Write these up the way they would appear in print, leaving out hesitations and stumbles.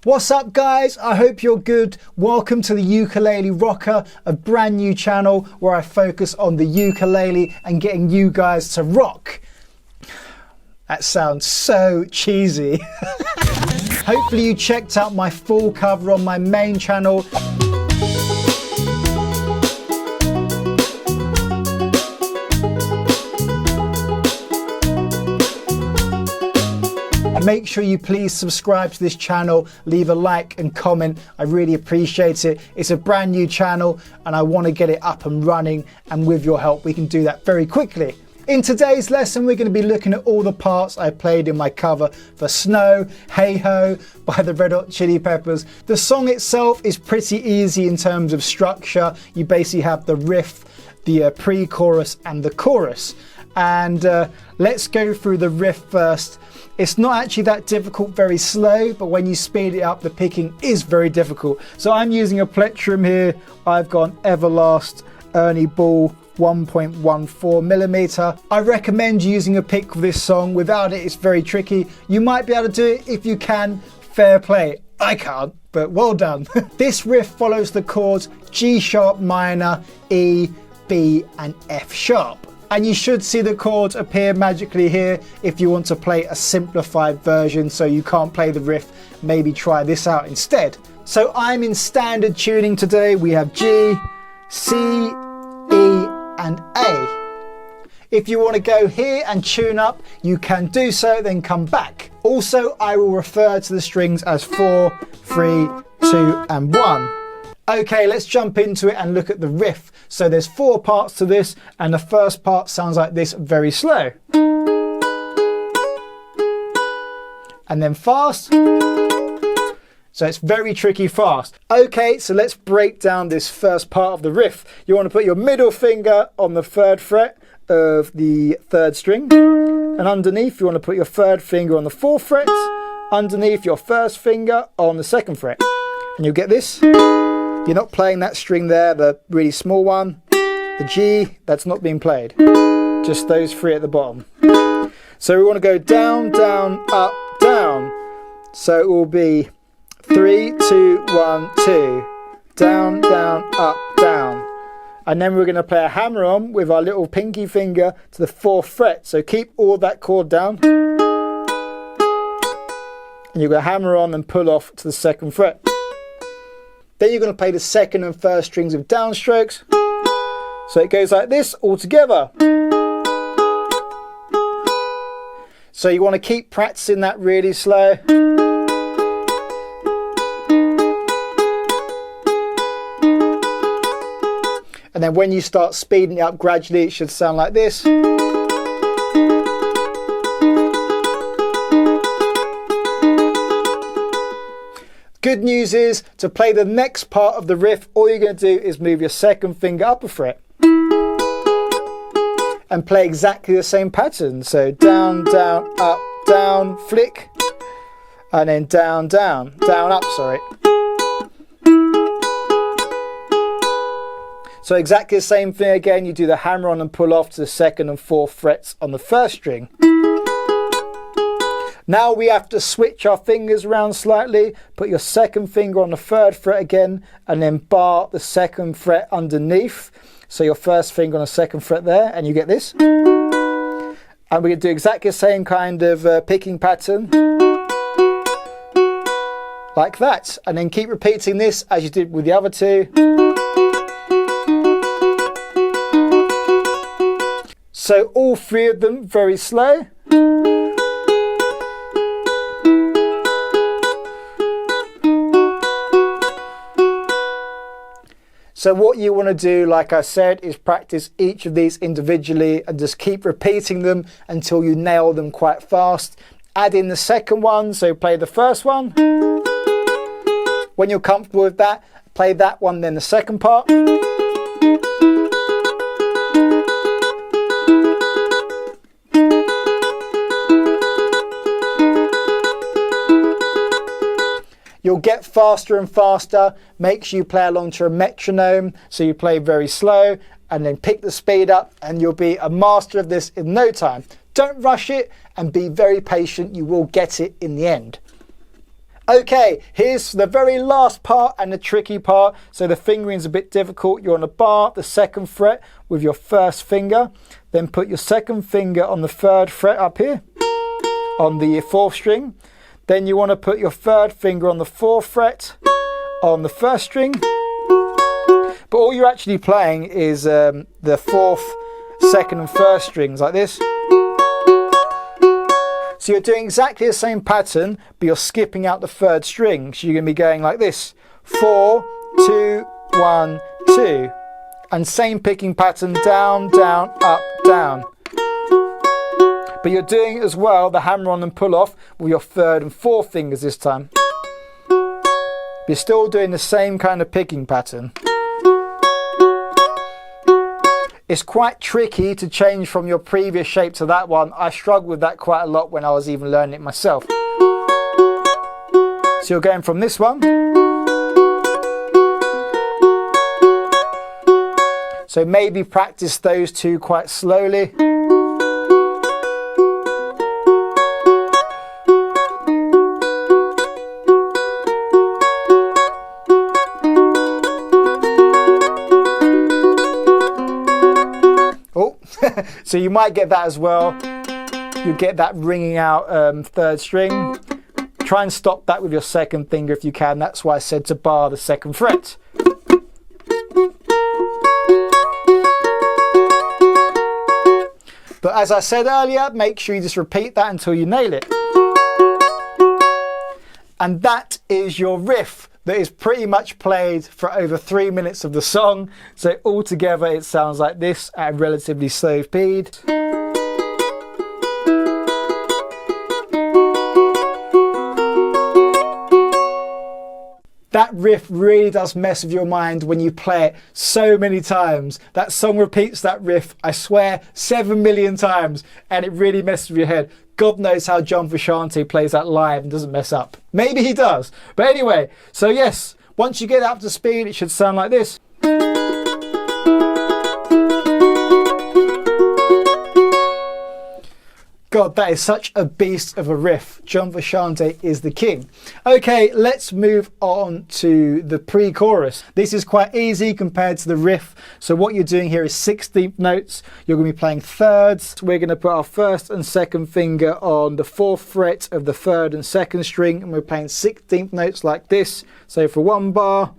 What's up guys, I hope you're good. Welcome to the Ukulele Rocker, a brand new channel where I focus on the ukulele and getting you guys to rock. That sounds so cheesy. Hopefully you checked out my full cover on my main channel. Make sure you please subscribe to this channel, leave a like and comment. I really appreciate it. It's a brand new channel and I want to get it up and running, and with your help we can do that very quickly. In today's lesson we're going to be looking at all the parts I played in my cover for Snow, Hey Ho by the Red Hot Chili Peppers. The song itself is pretty easy in terms of structure. You basically have the riff, the pre-chorus and the chorus. And let's go through the riff first. It's not actually that difficult, very slow, but when you speed it up, the picking is very difficult. So I'm using a plectrum here. I've got an Everlast Ernie Ball 1.14mm. I recommend using a pick for this song. Without it, it's very tricky. You might be able to do it if you can. Fair play. I can't, but well done. This riff follows the chords G sharp minor, E, B, and F sharp. And you should see the chords appear magically here if you want to play a simplified version so you can't play the riff. Maybe try this out instead. So I'm in standard tuning today. We have G, C, E and A. If you want to go here and tune up, you can do so, then come back. Also, I will refer to the strings as 4, 3, 2 and 1. Okay, let's jump into it and look at the riff. So there's 4 parts to this, and the first part sounds like this, very slow. And then fast. So it's very tricky fast. Okay, so let's break down this first part of the riff. You want to put your middle finger on the 3rd fret of the 3rd string. And underneath, you want to put your 3rd finger on the 4th fret. Underneath your 1st finger on the 2nd fret. And you'll get this. You're not playing that string there, the really small one. The G, that's not being played. Just those 3 at the bottom. So we want to go down, down, up, down. So it will be 3, 2, 1, 2. Down, down, up, down. And then we're going to play a hammer on with our little pinky finger to the 4th fret. So keep all that chord down. And you're going to hammer on and pull off to the 2nd fret. Then you're going to play the 2nd and 1st strings with downstrokes. So it goes like this all together. So you want to keep practicing that really slow. And then when you start speeding it up gradually, it should sound like this. Good news is, to play the next part of the riff, all you're going to do is move your 2nd finger up a fret and play exactly the same pattern. So down, down, up, down, flick, and then down, down, down, up, sorry. So exactly the same thing again. You do the hammer on and pull off to the 2nd and 4th frets on the 1st string. Now we have to switch our fingers around slightly. Put your 2nd finger on the 3rd fret again, and then bar the 2nd fret underneath. So your 1st finger on the 2nd fret there, and you get this. And we're going to do exactly the same kind of picking pattern. Like that. And then keep repeating this as you did with the other 2. So all 3 of them very slow. So what you want to do, like I said, is practice each of these individually and just keep repeating them until you nail them quite fast. Add in the 2nd one, so play the 1st one. When you're comfortable with that, play that one, then the 2nd part. You'll get faster and faster. Make sure you play along to a metronome, so you play very slow and then pick the speed up, and you'll be a master of this in no time. Don't rush it and be very patient. You will get it in the end. Okay, here's the very last part and the tricky part. So the fingering's a bit difficult. You're on a bar, the 2nd fret with your 1st finger. Then put your 2nd finger on the 3rd fret up here on the 4th string. Then you want to put your 3rd finger on the 4th fret on the 1st string. But all you're actually playing is the 4th, 2nd and 1st strings like this. So you're doing exactly the same pattern, but you're skipping out the 3rd string. So you're going to be going like this. 4, 2, 1, 2. And same picking pattern, down, down, up, down. But you're doing as well the hammer on and pull off with your 3rd and 4th fingers this time. You're still doing the same kind of picking pattern. It's quite tricky to change from your previous shape to that one. I struggled with that quite a lot when I was even learning it myself. So you're going from this one. So maybe practice those two quite slowly. So you might get that as well. You get that ringing out 3rd string. Try and stop that with your 2nd finger if you can. That's why I said to bar the 2nd fret. But as I said earlier, make sure you just repeat that until you nail it. And that is your riff that is pretty much played for over 3 minutes of the song. So altogether it sounds like this at a relatively slow speed. That riff really does mess with your mind when you play it so many times. That song repeats that riff, I swear, 7 million times, and it really messes with your head. God knows how John Frusciante plays that live and doesn't mess up. Maybe he does. But anyway, so yes, once you get up to speed, it should sound like this. God, that is such a beast of a riff. John Frusciante is the king. Okay, let's move on to the pre-chorus. This is quite easy compared to the riff. So what you're doing here is 16th notes. You're going to be playing 3rds. We're going to put our 1st and 2nd finger on the 4th fret of the 3rd and 2nd string, and we're playing 16th notes like this. So for 1 bar.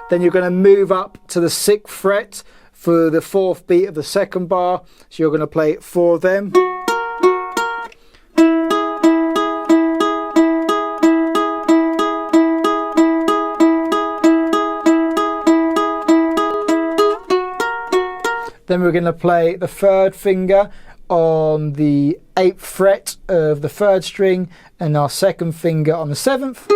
Then you're going to move up to the 6th fret for the 4th beat of the 2nd bar. So you're going to play 4 of them. Then we're going to play the 3rd finger on the 8th fret of the 3rd string and our 2nd finger on the 7th.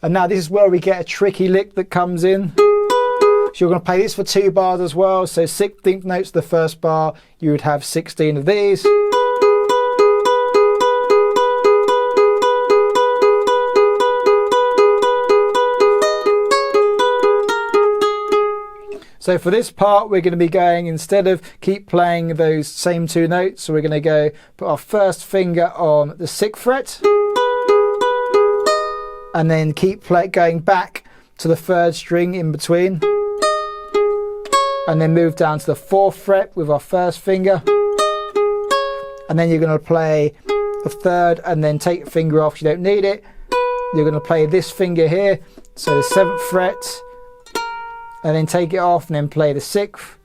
And now this is where we get a tricky lick that comes in. So you're going to play this for 2 bars as well. So 16th notes the 1st bar, you would have 16 of these. So for this part, we're going to be going, instead of keep playing those same 2 notes, so we're going to go put our 1st finger on the 6th fret. And then keep going back to the 3rd string in between. And then move down to the 4th fret with our 1st finger. And then you're going to play the 3rd and then take the finger off, you don't need it. You're going to play this finger here, so the 7th fret. And then take it off and then play the 6th.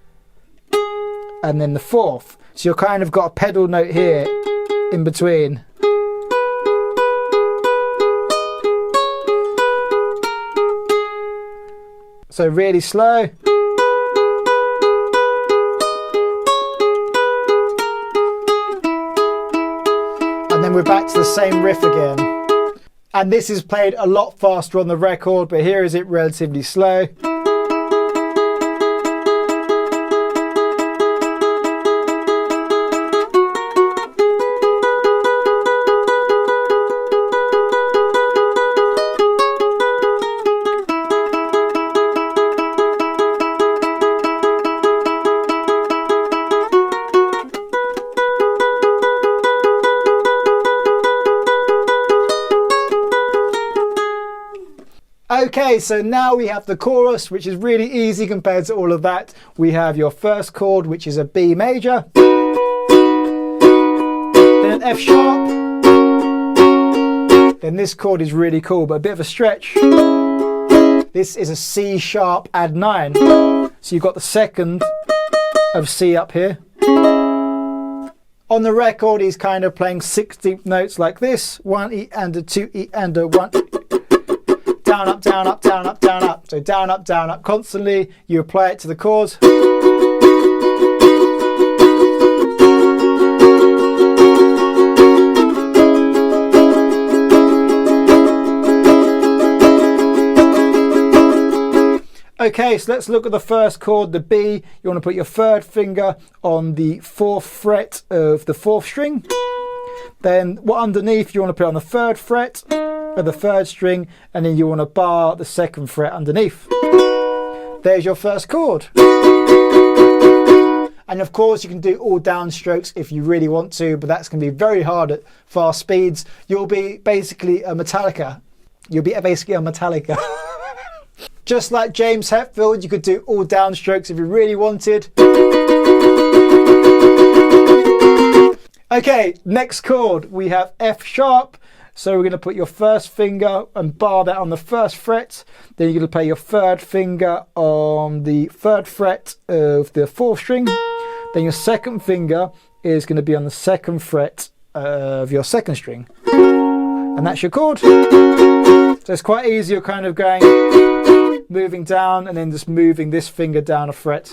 And then the 4th. So you've kind of got a pedal note here in between. So really slow. And then we're back to the same riff again. And this is played a lot faster on the record, but here is it relatively slow. Okay, so now we have the chorus, which is really easy compared to all of that. We have your first chord, which is a B major, then an F sharp, then this chord is really cool, but a bit of a stretch. This is a C sharp add 9. So you've got the second of C up here. On the record, he's kind of playing 16th notes like this. 1 E and a 2 E and a 1. Down, up, down, up, down, up, down, up. So down, up constantly. You apply it to the chords. Okay, so let's look at the first chord, the B. You want to put your third finger on the 4th fret of the 4th string. Then what underneath, you want to put on the 3rd fret of the 3rd string, and then you want to bar the 2nd fret underneath. There's your first chord. And of course you can do all downstrokes if you really want to, but that's going to be very hard at fast speeds. You'll be basically a Metallica. Just like James Hetfield, you could do all downstrokes if you really wanted. Okay, next chord, we have F sharp. So we're going to put your first finger and bar that on the 1st fret. Then you're going to play your 3rd finger on the 3rd fret of the 4th string. Then your 2nd finger is going to be on the 2nd fret of your 2nd string. And that's your chord. So it's quite easy. You're kind of going, moving down and then just moving this finger down a fret.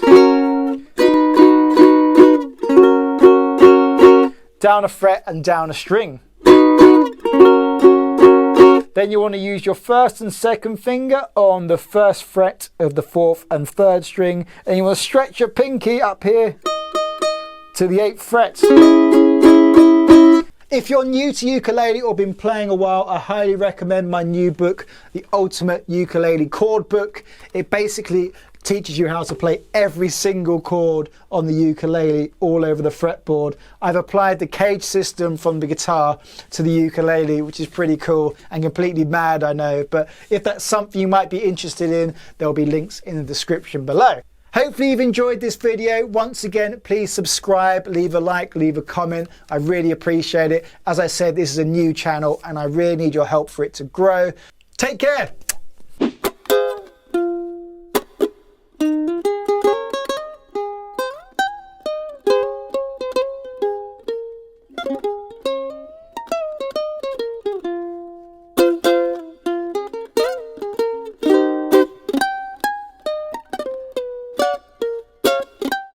Down a fret and down a string. Then you want to use your 1st and 2nd finger on the 1st fret of the 4th and 3rd string, and you want to stretch your pinky up here to the 8th fret. If you're new to ukulele or been playing a while, I highly recommend my new book, The Ultimate Ukulele Chord Book. It basically teaches you how to play every single chord on the ukulele all over the fretboard. I've applied the cage system from the guitar to the ukulele, which is pretty cool and completely mad, I know, but if that's something you might be interested in, there'll be links in the description below. Hopefully you've enjoyed this video. Once again, please subscribe, leave a like, leave a comment. I really appreciate it. As I said, this is a new channel and I really need your help for it to grow. Take care.